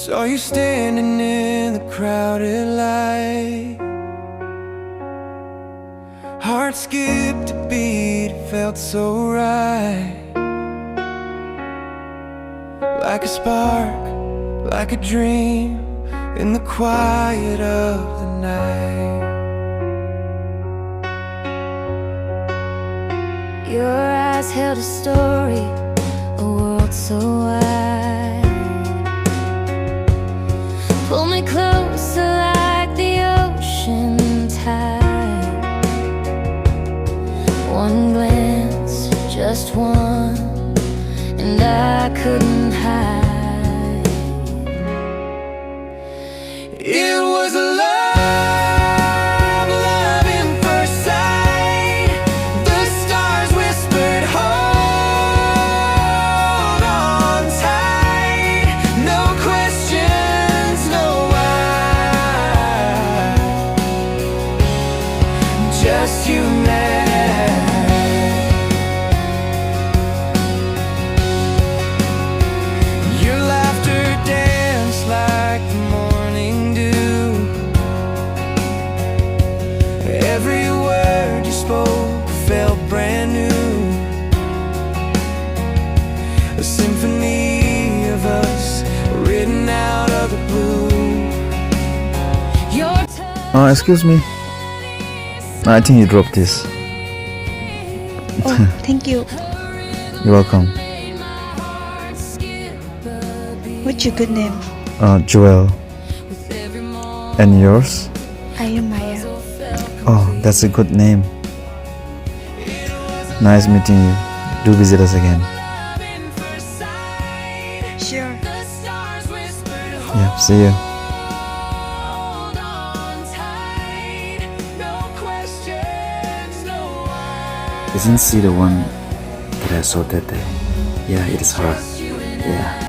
Saw you standing in the crowded light. Heart skipped a beat, it felt so right. Like a spark, like a dream, in the quiet of the night. Your eyes held a story, a world so wide. Pull me closer like the ocean tide. One glance, just one, and I couldn't hide. It was love, love in first sight. The stars whispered, hold on tight. No questions, no why. Just you and I. Your laughter danced like the morning dew. Every word you spoke felt brand new. A symphony of us written out of the blue. Your Excuse me. I think you dropped this. Oh, thank you. You're welcome. What's your good name? Joel. And yours? I am Maya. Oh, that's a good name. Nice meeting you. Do visit us again. Sure. Yeah, see you. Isn't she the one that I saw that day? Yeah, it is her. Yeah.